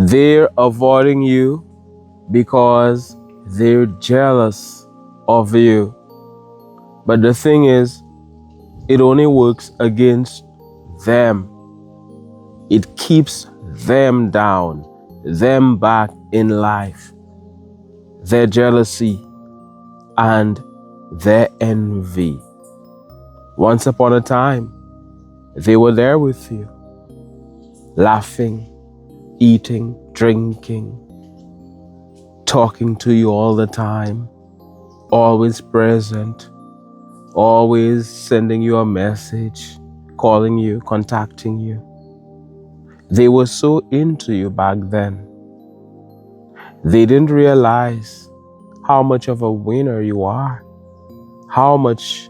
They're avoiding you because they're jealous of you. But the thing is, it only works against them. It keeps them down, them back in life. Their jealousy and their envy. Once upon a time, they were there with you, laughing, eating, drinking, talking to you all the time, always present, always sending you a message, calling you, contacting you. They were so into you back then. They didn't realize how much of a winner you are, how much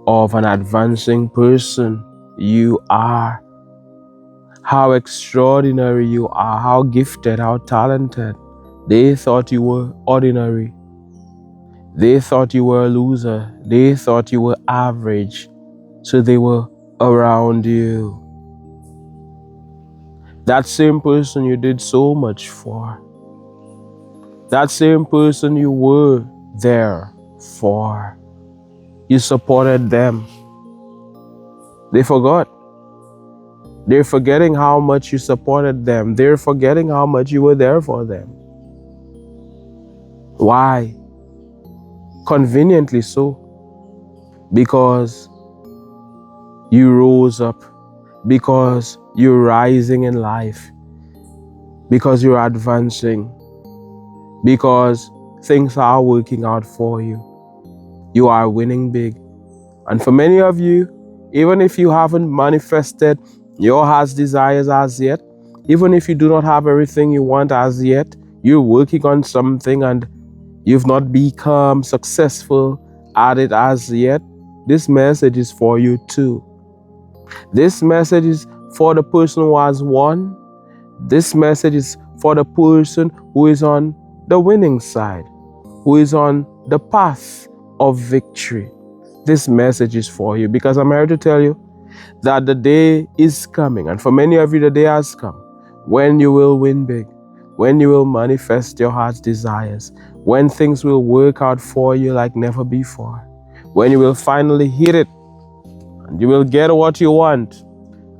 of an advancing person you are, how extraordinary you are, how gifted, how talented. They thought you were ordinary. They thought you were a loser. They thought you were average. So they were around you. That same person you did so much for. That same person you were there for. You supported them. They forgot. They're forgetting how much you supported them. They're forgetting how much you were there for them. Why? Conveniently so. Because you rose up. Because you're rising in life. Because you're advancing. Because things are working out for you. You are winning big. And for many of you, even if you haven't manifested your heart's desires as yet, even if you do not have everything you want as yet, you're working on something and you've not become successful at it as yet, this message is for you too. This message is for the person who has won. This message is for the person who is on the winning side, who is on the path of victory. This message is for you because I'm here to tell you that the day is coming, and for many of you the day has come, when you will win big, when you will manifest your heart's desires, when things will work out for you like never before, when you will finally hit it and you will get what you want.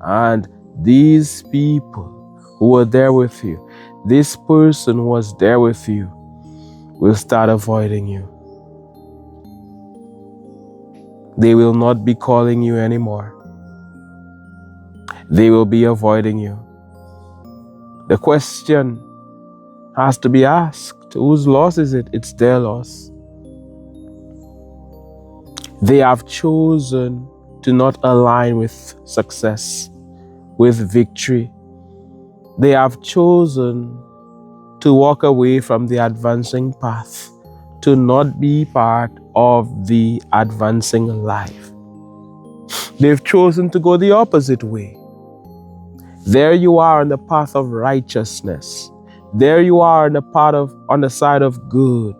And these people who were there with you, this person who was there with you, will start avoiding you. They will not be calling you anymore. They will be avoiding you. The question has to be asked, whose loss is it? It's their loss. They have chosen to not align with success, with victory. They have chosen to walk away from the advancing path, to not be part of the advancing life. They've chosen to go the opposite way. There you are on the path of righteousness. There you are on the side of good,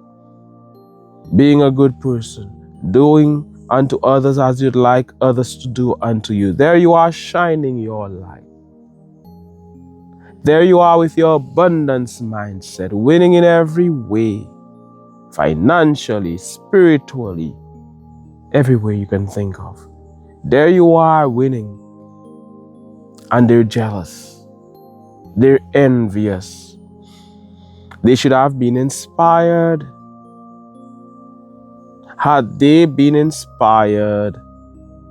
being a good person, doing unto others as you'd like others to do unto you. There you are shining your light. There you are with your abundance mindset, winning in every way, financially, spiritually, every way you can think of. There you are winning. And they're jealous. They're envious. They should have been inspired. Had they been inspired,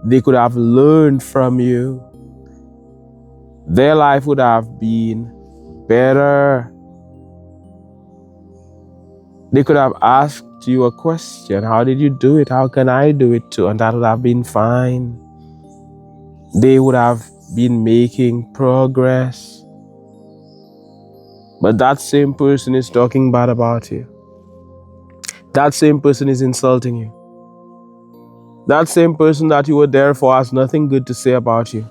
they could have learned from you. Their life would have been better. They could have asked you a question. How did you do it? How can I do it too? And that would have been fine. They would have been making progress. But that same person is talking bad about you. That same person is insulting you. That same person that you were there for has nothing good to say about you.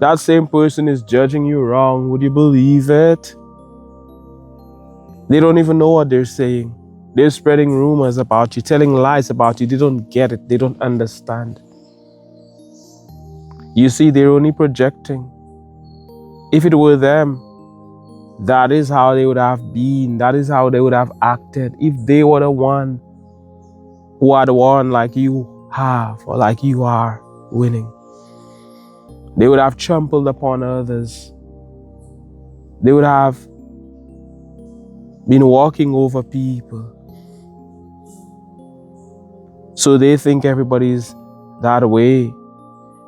That same person is judging you wrong. Would you believe it? They don't even know what they're saying. They're spreading rumors about you, telling lies about you. They don't get it. They don't understand. You see, they're only projecting. If it were them, That is how they would have been. That is how they would have acted if they were the one who are the one like you have or like you are winning. They would have trampled upon others. They would have been walking over people. So they think everybody's that way.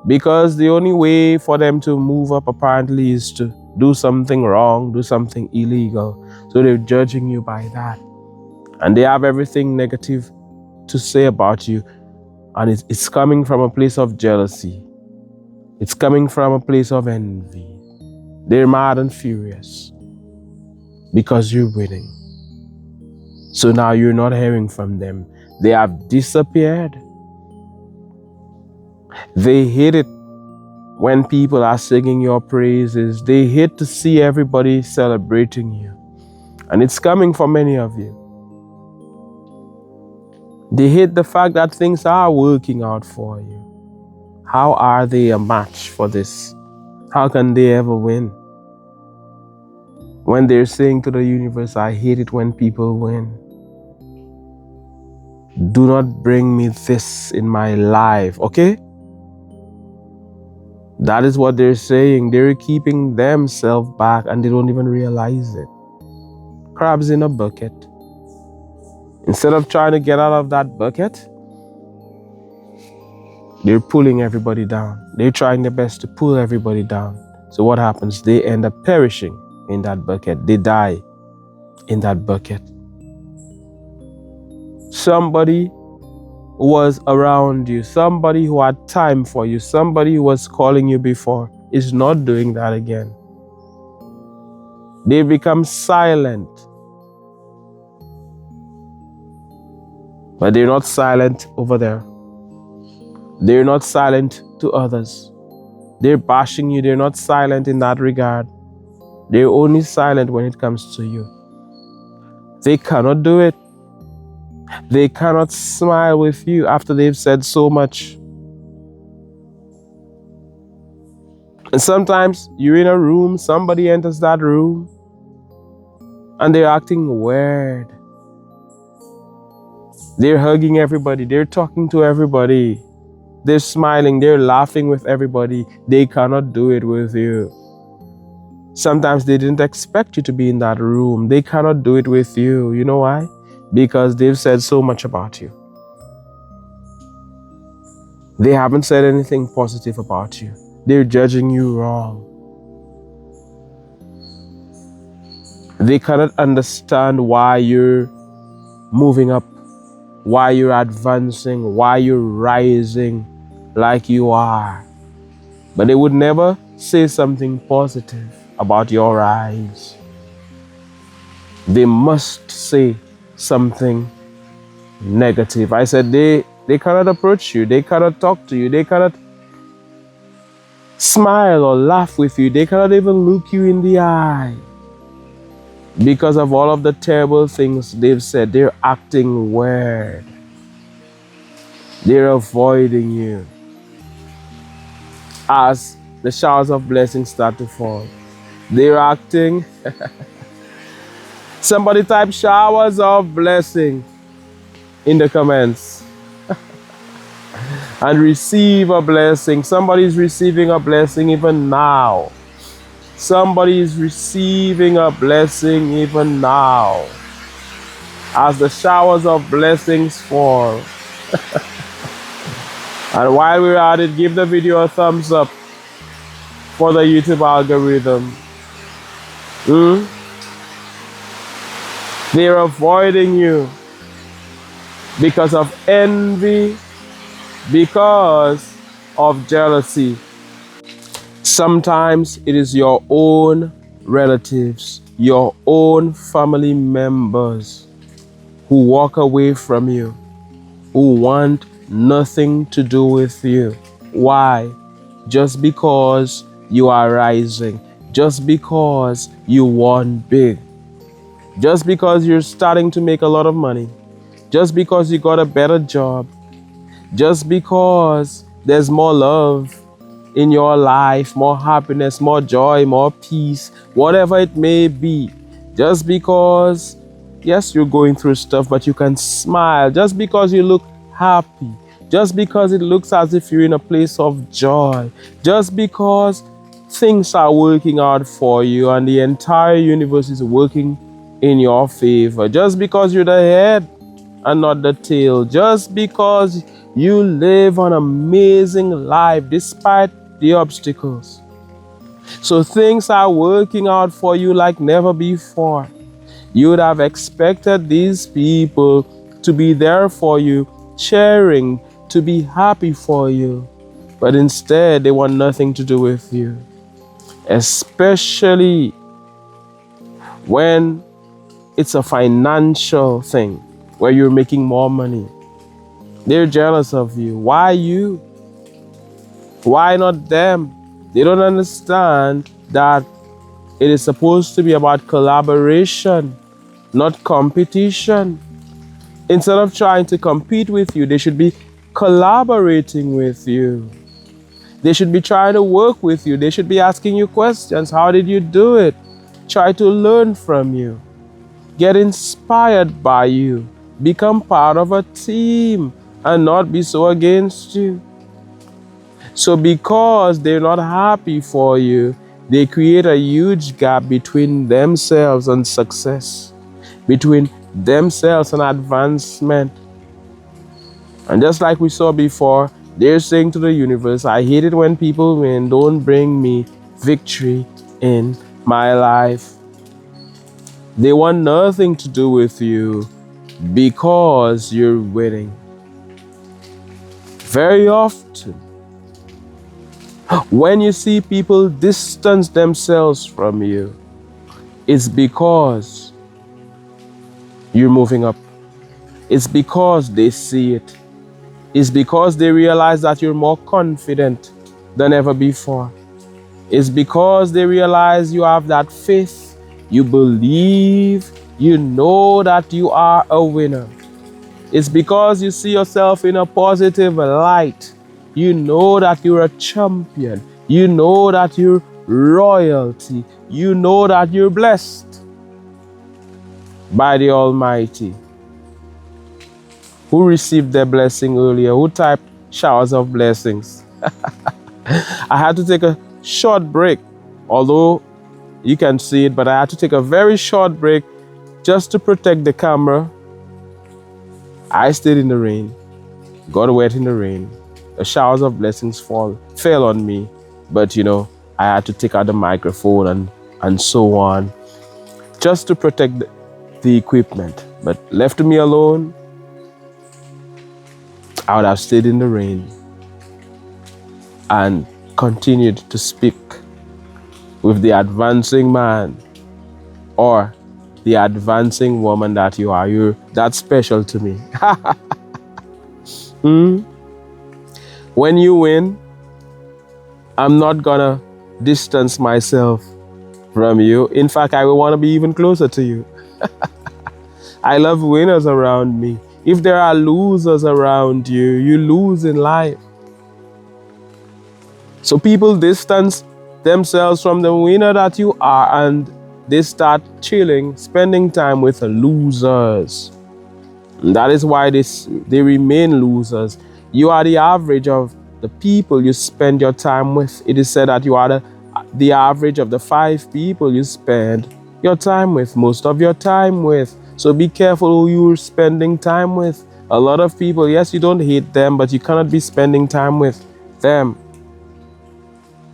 Because the only way for them to move up apparently is to do something wrong, do something illegal. So they're judging you by that. And they have everything negative to say about you. And it's coming from a place of jealousy. It's coming from a place of envy. They're mad and furious because you're winning. So now you're not hearing from them. They have disappeared. They hate it when people are singing your praises. They hate to see everybody celebrating you. And it's coming from many of you. They hate the fact that things are working out for you. How are they a match for this? How can they ever win? When they're saying to the universe, I hate it when people win. Do not bring me this in my life, okay? That is what they're saying. They're keeping themselves back and they don't even realize it. Crabs in a bucket. Instead of trying to get out of that bucket, they're pulling everybody down. They're trying their best to pull everybody down. So what happens? They end up perishing in that bucket. They die in that bucket. Somebody who was around you, somebody who had time for you, somebody who was calling you before is not doing that again. They become silent. But they're not silent over there. They're not silent to others. They're bashing you. They're not silent in that regard. They're only silent when it comes to you. They cannot do it. They cannot smile with you after they've said so much. And sometimes you're in a room, somebody enters that room, and they're acting weird. They're hugging everybody. They're talking to everybody. They're smiling. They're laughing with everybody. They cannot do it with you. Sometimes they didn't expect you to be in that room. They cannot do it with you. You know why? Because they've said so much about you. They haven't said anything positive about you. They're judging you wrong. They cannot understand why you're moving up, why you're advancing, why you're rising like you are. But they would never say something positive about your rise. They must say something negative. I said they cannot approach you. They cannot talk to you. They cannot smile or laugh with you. They cannot even look you in the eye. Because of all of the terrible things they've said, they're acting weird. They're avoiding you. As the showers of blessings start to fall, they're acting. Somebody type showers of blessing in the comments and receive a blessing. Somebody's receiving a blessing even now. Somebody is receiving a blessing even now as the showers of blessings fall. And while we're at it, give the video a thumbs up for the YouTube algorithm. They're avoiding you because of envy, because of jealousy. Sometimes it is your own relatives, your own family members who walk away from you, who want nothing to do with you. Why? Just because you are rising, just because you won big, just because you're starting to make a lot of money, just because you got a better job, just because there's more love, in your life, more happiness, more joy, more peace, whatever it may be. Just because, yes, you're going through stuff, but you can smile. Just because you look happy. Just because it looks as if you're in a place of joy. Just because things are working out for you and the entire universe is working in your favor. Just because you're the head and not the tail. Just because you live an amazing life despite the obstacles. So things are working out for you like never before. You would have expected these people to be there for you, cheering, to be happy for you. But instead, they want nothing to do with you. Especially when it's a financial thing where you're making more money. They're jealous of you. Why you? Why not them? They don't understand that it is supposed to be about collaboration, not competition. Instead of trying to compete with you, they should be collaborating with you. They should be trying to work with you. They should be asking you questions. How did you do it? Try to learn from you. Get inspired by you. Become part of a team and not be so against you. So because they're not happy for you, they create a huge gap between themselves and success, between themselves and advancement. And just like we saw before, they're saying to the universe, I hate it when people win. Don't bring me victory in my life. They want nothing to do with you because you're winning. Very often, when you see people distance themselves from you, it's because you're moving up. It's because they see it. It's because they realize that you're more confident than ever before. It's because they realize you have that faith. You believe, you know that you are a winner. It's because you see yourself in a positive light. You know that you're a champion. You know that you're royalty. You know that you're blessed by the Almighty. Who received their blessing earlier? Who typed showers of blessings? I had to take a short break, although you can see it, but I had to take a very short break just to protect the camera. I stayed in the rain, got wet in the rain. The showers of blessings fell on me, but I had to take out the microphone and so on, just to protect the equipment. But left to me alone, I would have stayed in the rain and continued to speak with the advancing man or the advancing woman that you are. You're that special to me. When you win, I'm not gonna distance myself from you. In fact, I will want to be even closer to you. I love winners around me. If there are losers around you, you lose in life. So people distance themselves from the winner that you are and they start chilling, spending time with the losers. And that is why they remain losers. You are the average of the people you spend your time with. It is said that you are the average of the 5 people you spend your time with, most of your time with. So be careful who you're spending time with. A lot of people, yes, you don't hate them, but you cannot be spending time with them.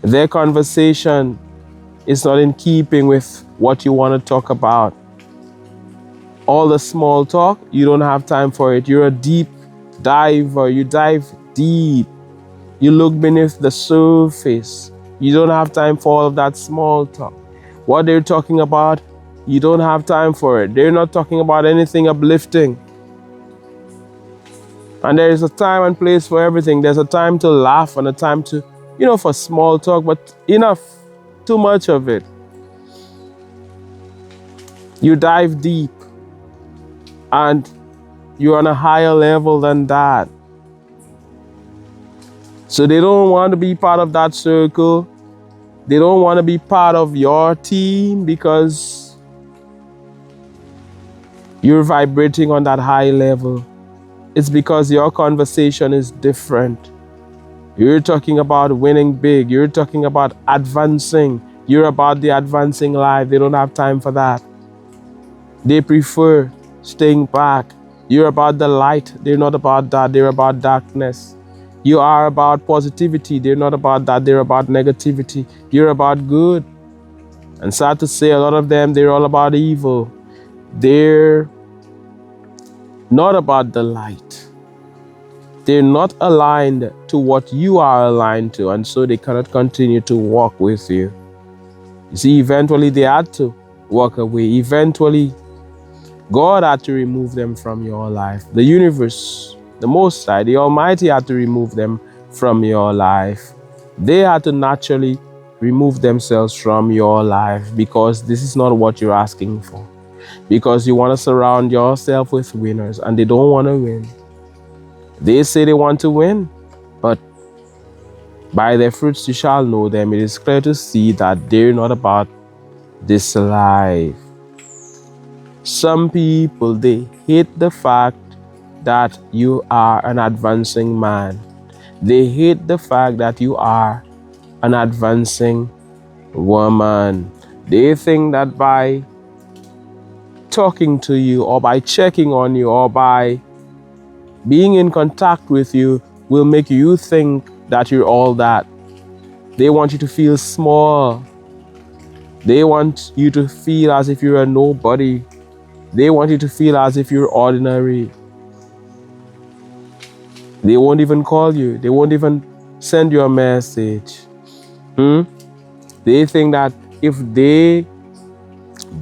Their conversation is not in keeping with what you want to talk about. All the small talk, you don't have time for it. You're a deep diver. You dive deep. You look beneath the surface. You don't have time for all of that small talk. What they're talking about, you don't have time for it. They're not talking about anything uplifting. And there is a time and place for everything. There's a time to laugh and a time to, for small talk, but enough, too much of it. You dive deep and you're on a higher level than that. So they don't want to be part of that circle. They don't want to be part of your team because you're vibrating on that high level. It's because your conversation is different. You're talking about winning big. You're talking about advancing. You're about the advancing life. They don't have time for that. They prefer staying back. You're about the light. They're not about that. They're about darkness. You are about positivity. They're not about that. They're about negativity. You're about good. And sad to say, a lot of them, they're all about evil. They're not about the light. They're not aligned to what you are aligned to, and so they cannot continue to walk with you. You see, eventually they had to walk away. Eventually, God had to remove them from your life. The universe, the Most High, the Almighty had to remove them from your life. They had to naturally remove themselves from your life because this is not what you're asking for. Because you want to surround yourself with winners and they don't want to win. They say they want to win, but by their fruits you shall know them. It is clear to see that they're not about this life. Some people, they hate the fact that you are an advancing man. They hate the fact that you are an advancing woman. They think that by talking to you or by checking on you or by being in contact with you will make you think that you're all that. They want you to feel small. They want you to feel as if you're a nobody. They want you to feel as if you're ordinary. They won't even call you. They won't even send you a message. They think that if they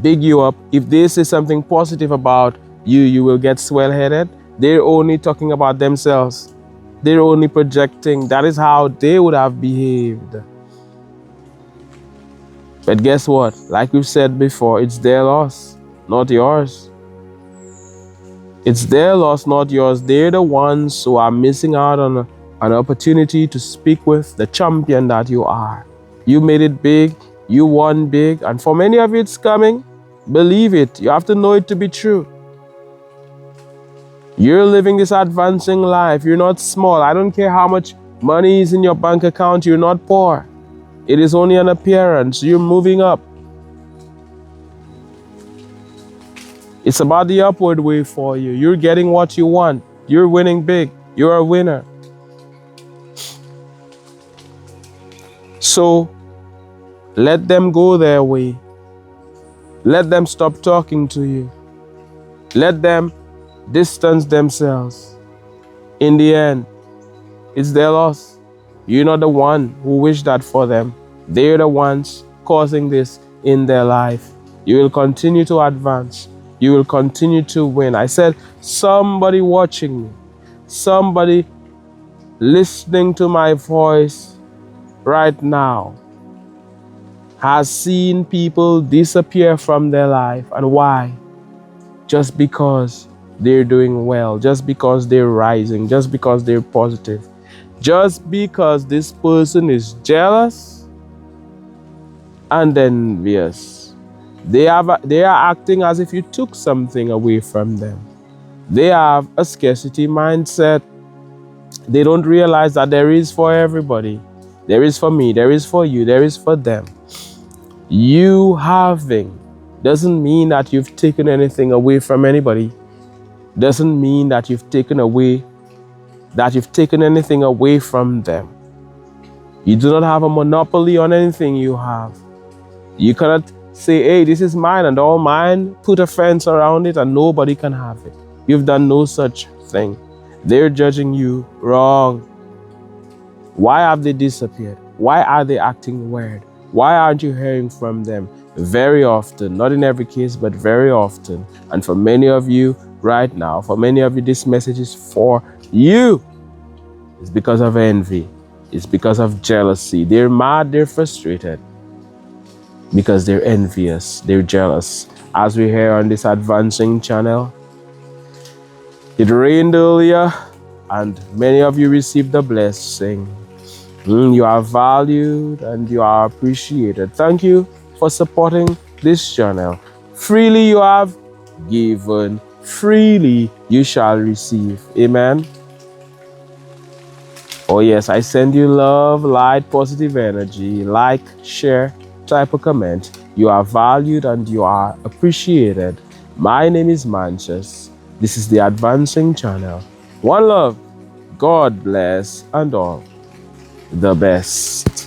big you up, if they say something positive about you, you will get swell-headed. They're only talking about themselves. They're only projecting. That is how they would have behaved. But guess what? Like we've said before, it's their loss, not yours. It's their loss, not yours. They're the ones who are missing out on an opportunity to speak with the champion that you are. You made it big. You won big. And for many of you, it's coming. Believe it. You have to know it to be true. You're living this advancing life. You're not small. I don't care how much money is in your bank account. You're not poor. It is only an appearance. You're moving up. It's about the upward way for you. You're getting what you want. You're winning big. You're a winner. So let them go their way. Let them stop talking to you. Let them distance themselves. In the end, it's their loss. You're not the one who wished that for them. They're the ones causing this in their life. You will continue to advance. You will continue to win. I said, somebody watching me, somebody listening to my voice right now has seen people disappear from their life. And why? Just because they're doing well, just because they're rising, just because they're positive, just because this person is jealous and envious. They are acting as if you took something away from them. They have a scarcity mindset. They don't realize that there is for everybody. There is for me, there is for you, there is for them. You having doesn't mean that you've taken anything away from anybody. Doesn't mean that you've taken anything away from them. You do not have a monopoly on anything you have. You cannot say, hey, this is mine and all mine, put a fence around it and nobody can have it. You've done no such thing. They're judging you wrong. Why have they disappeared? Why are they acting weird? Why aren't you hearing from them? Very often, not in every case, but very often. And for many of you right now, for many of you, this message is for you. It's because of envy. It's because of jealousy. They're mad, they're frustrated. Because they're envious, they're jealous. As we hear on this advancing channel, it rained earlier and many of you received the blessing. You are valued and you are appreciated. Thank you for supporting this channel. Freely you have given, freely you shall receive. Amen. Oh yes, I send you love, light, positive energy. Like, share, type a comment. You are valued and you are appreciated. My name is Manchas. This is the Advancing Channel. One love. God bless and all the best.